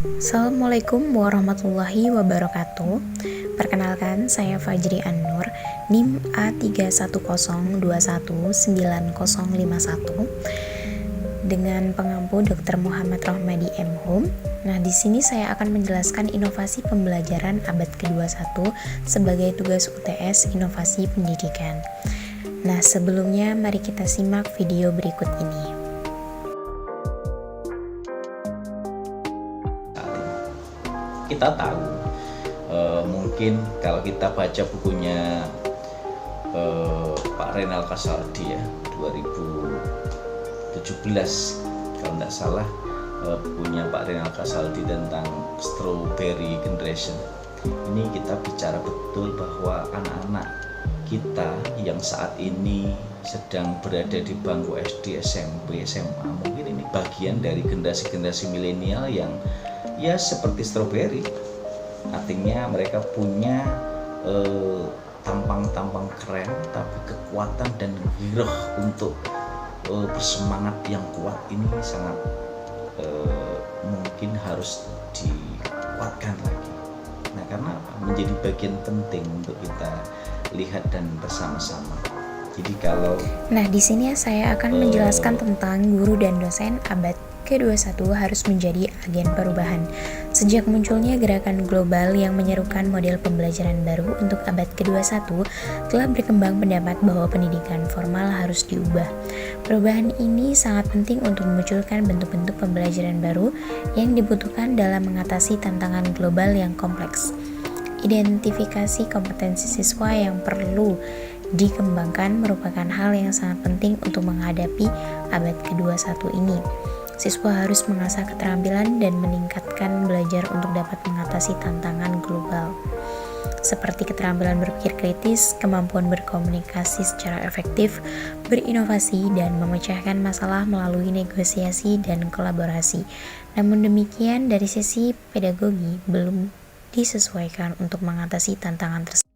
Assalamualaikum warahmatullahi wabarakatuh. Perkenalkan, saya Fajri An-Nur, NIM A3102190051 dengan pengampu Dr. Muhammad Rohmadi M. Hum. Nah, di sini saya akan menjelaskan inovasi pembelajaran abad ke-21 sebagai tugas UTS Inovasi Pendidikan. Nah, sebelumnya mari kita simak video berikut ini. Kita tahu mungkin kalau kita baca bukunya Pak Renal Kasali ya 2017 kalau tidak salah, bukunya Pak Renal Kasali tentang Strawberry Generation. Ini kita bicara betul bahwa anak-anak kita yang saat ini sedang berada di bangku SD, SMP, SMA, mungkin ini bagian dari generasi-generasi milenial yang ya seperti strawberry, artinya mereka punya tampang-tampang keren, tapi kekuatan dan giroh untuk bersemangat yang kuat ini sangat mungkin harus dikuatkan lagi. Nah, karena menjadi bagian penting untuk kita lihat dan bersama-sama. Jadi Nah, di sini saya akan menjelaskan tentang guru dan dosen abad ke-21 harus menjadi agen perubahan. Sejak munculnya gerakan global yang menyerukan model pembelajaran baru untuk abad ke-21, telah berkembang pendapat bahwa pendidikan formal harus diubah. Perubahan ini sangat penting untuk memunculkan bentuk-bentuk pembelajaran baru yang dibutuhkan dalam mengatasi tantangan global yang kompleks. Identifikasi kompetensi siswa yang perlu dikembangkan merupakan hal yang sangat penting untuk menghadapi abad ke-21 ini. Siswa harus mengasah keterampilan dan meningkatkan belajar untuk dapat mengatasi tantangan global, seperti keterampilan berpikir kritis, kemampuan berkomunikasi secara efektif, berinovasi, dan memecahkan masalah melalui negosiasi dan kolaborasi. Namun demikian, dari sisi pedagogi belum disesuaikan untuk mengatasi tantangan tersebut.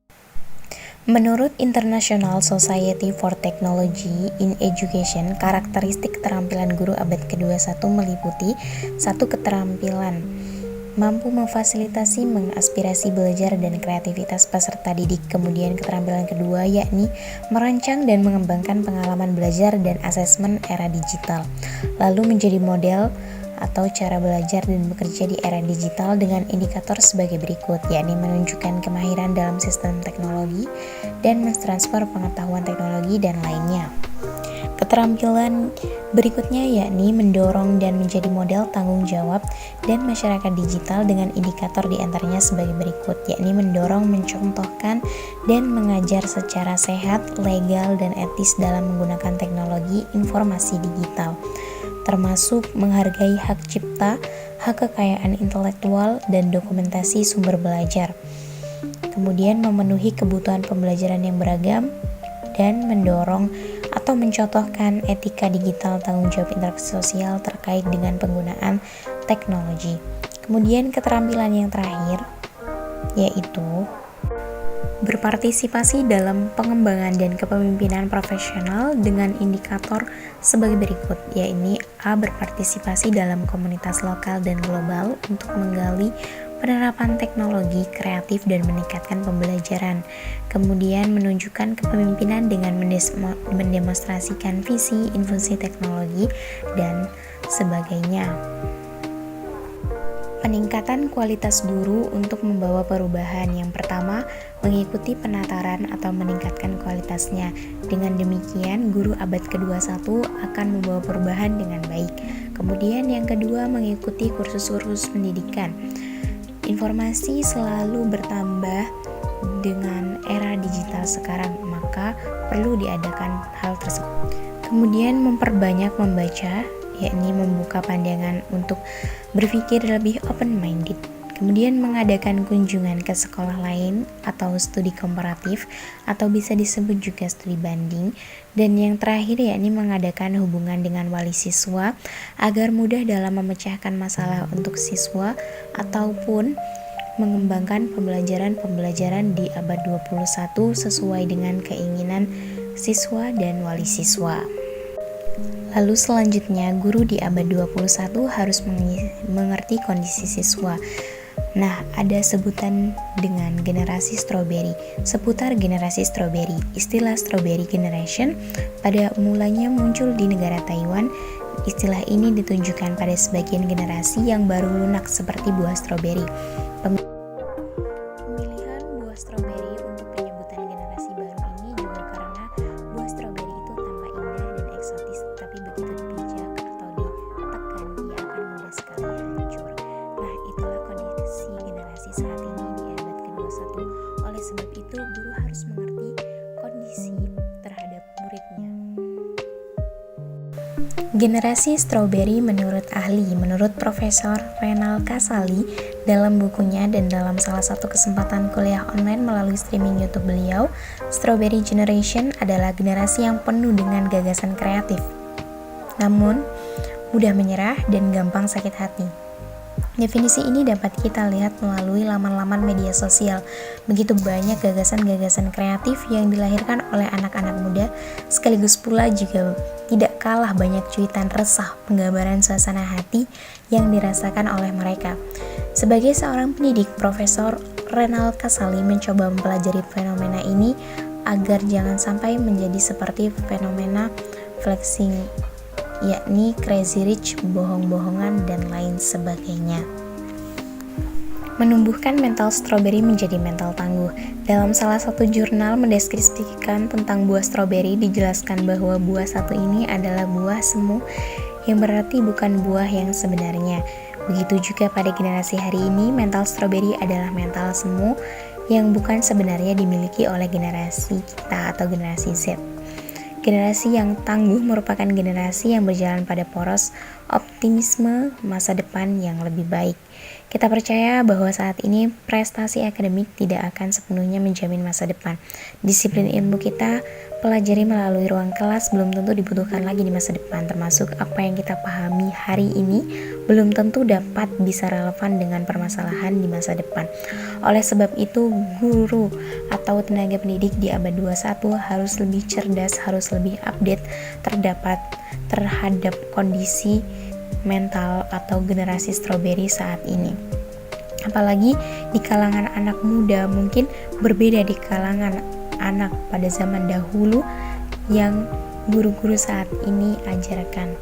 Menurut International Society for Technology in Education, karakteristik keterampilan guru abad ke-21 meliputi 1. Keterampilan mampu memfasilitasi, mengaspirasi belajar dan kreativitas peserta didik. Kemudian keterampilan kedua yakni merancang dan mengembangkan pengalaman belajar dan asesmen era digital. Lalu menjadi model atau cara belajar dan bekerja di era digital dengan indikator sebagai berikut, yakni menunjukkan kemahiran dalam sistem teknologi dan mentransfer pengetahuan teknologi dan lainnya. Keterampilan berikutnya yakni mendorong dan menjadi model tanggung jawab dan masyarakat digital dengan indikator diantaranya sebagai berikut, yakni mendorong, mencontohkan, dan mengajar secara sehat, legal, dan etis dalam menggunakan teknologi informasi digital, termasuk menghargai hak cipta, hak kekayaan intelektual, dan dokumentasi sumber belajar. Kemudian memenuhi kebutuhan pembelajaran yang beragam dan mendorong atau mencontohkan etika digital, tanggung jawab interaksi sosial terkait dengan penggunaan teknologi. Kemudian keterampilan yang terakhir yaitu berpartisipasi dalam pengembangan dan kepemimpinan profesional dengan indikator sebagai berikut, yakni A. Berpartisipasi dalam komunitas lokal dan global untuk menggali penerapan teknologi kreatif dan meningkatkan pembelajaran. Kemudian menunjukkan kepemimpinan dengan mendemonstrasikan visi, fungsi teknologi, dan sebagainya. Peningkatan kualitas guru untuk membawa perubahan. Yang pertama, mengikuti penataran atau meningkatkan kualitasnya. Dengan demikian, guru abad ke-21 akan membawa perubahan dengan baik. Kemudian yang kedua, mengikuti kursus-kursus pendidikan. Informasi selalu bertambah dengan era digital sekarang, maka perlu diadakan hal tersebut. Kemudian memperbanyak membaca, yakni membuka pandangan untuk berpikir lebih open-minded. Kemudian mengadakan kunjungan ke sekolah lain atau studi komparatif atau bisa disebut juga studi banding. Dan yang terakhir yakni mengadakan hubungan dengan wali siswa agar mudah dalam memecahkan masalah untuk siswa ataupun mengembangkan pembelajaran di abad 21 sesuai dengan keinginan siswa dan wali siswa. Lalu selanjutnya, guru di abad 21 harus mengerti kondisi siswa. Nah, ada sebutan dengan generasi strawberry. Seputar generasi strawberry, istilah strawberry generation pada mulanya muncul di negara Taiwan. Istilah ini ditunjukkan pada sebagian generasi yang baru lunak seperti buah strawberry. Pemilihan buah strawberry untuk penyebutan generasi baru ini juga karena buah strawberry itu tampak indah dan eksotis, tapi begitu dipijak atau ditekan, ia akan mudah sekali hancur. Nah, itulah kondisi generasi saat ini di abad ke-21. Oleh sebab itu, guru harus mengerti kondisi terhadap muridnya. Generasi strawberry menurut Profesor Renal Kasali dalam bukunya dan dalam salah satu kesempatan kuliah online melalui streaming YouTube beliau, Strawberry Generation adalah generasi yang penuh dengan gagasan kreatif, namun mudah menyerah dan gampang sakit hati. Definisi ini dapat kita lihat melalui laman-laman media sosial. Begitu banyak gagasan-gagasan kreatif yang dilahirkan oleh anak-anak muda, sekaligus pula juga tidak kalah banyak cuitan resah penggambaran suasana hati yang dirasakan oleh mereka. Sebagai seorang pendidik, Profesor Renal Kasali mencoba mempelajari fenomena ini agar jangan sampai menjadi seperti fenomena flexing, yakni crazy rich, bohong-bohongan, dan lain sebagainya. Menumbuhkan mental strawberry menjadi mental tangguh. Dalam salah satu jurnal mendeskripsikan tentang buah strawberry, dijelaskan bahwa buah satu ini adalah buah semu, yang berarti bukan buah yang sebenarnya. Begitu juga pada generasi hari ini, mental strawberry adalah mental semu yang bukan sebenarnya dimiliki oleh generasi kita atau generasi Z. Generasi yang tangguh merupakan generasi yang berjalan pada poros optimisme masa depan yang lebih baik. Kita percaya bahwa saat ini prestasi akademik tidak akan sepenuhnya menjamin masa depan. Disiplin ilmu kita pelajari melalui ruang kelas belum tentu dibutuhkan lagi di masa depan, termasuk apa yang kita pahami hari ini belum tentu dapat bisa relevan dengan permasalahan di masa depan. Oleh sebab itu, guru atau tenaga pendidik di abad 21 harus lebih cerdas, harus lebih update terhadap kondisi mental atau generasi strawberry saat ini. Apalagi di kalangan anak muda, mungkin berbeda di kalangan anak pada zaman dahulu yang guru-guru saat ini ajarkan.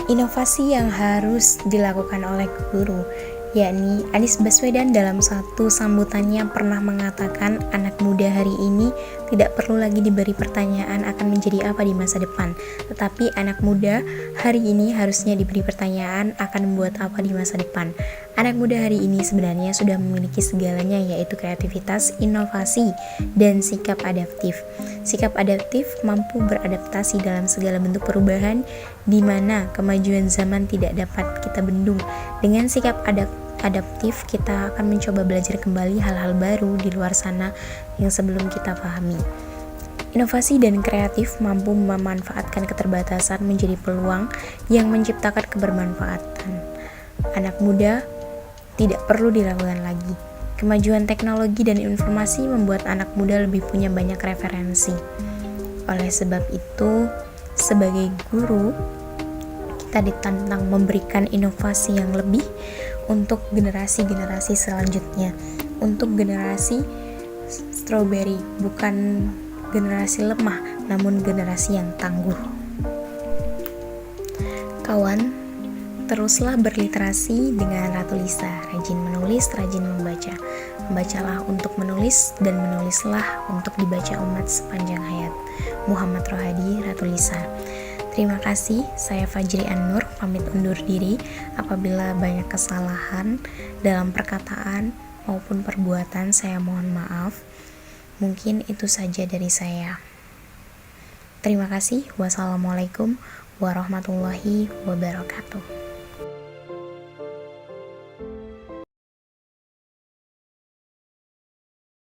Inovasi yang harus dilakukan oleh guru, yakni Anies Baswedan dalam satu sambutannya pernah mengatakan anak muda hari ini tidak perlu lagi diberi pertanyaan akan menjadi apa di masa depan, tetapi anak muda hari ini harusnya diberi pertanyaan akan membuat apa di masa depan. Anak muda hari ini sebenarnya sudah memiliki segalanya, yaitu kreativitas, inovasi, dan sikap adaptif. Sikap adaptif mampu beradaptasi dalam segala bentuk perubahan di mana kemajuan zaman tidak dapat kita bendung. Dengan sikap adaptif, kita akan mencoba belajar kembali hal-hal baru di luar sana yang sebelum kita pahami. Inovasi dan kreatif mampu memanfaatkan keterbatasan menjadi peluang yang menciptakan kebermanfaatan. Anak muda tidak perlu dilakukan lagi. Kemajuan teknologi dan informasi membuat anak muda lebih punya banyak referensi. Oleh sebab itu, sebagai guru, kita ditantang memberikan inovasi yang lebih untuk generasi-generasi selanjutnya, untuk generasi strawberry, bukan generasi lemah, namun generasi yang tangguh. Kawan, teruslah berliterasi dengan Ratu Lisa, rajin menulis, rajin membaca. Membacalah untuk menulis dan menulislah untuk dibaca umat sepanjang hayat. Muhammad Rohadi, Ratu Lisa. Terima kasih, saya Fajri An-Nur, pamit undur diri. Apabila banyak kesalahan dalam perkataan maupun perbuatan, saya mohon maaf. Mungkin itu saja dari saya. Terima kasih. Wassalamualaikum warahmatullahi wabarakatuh.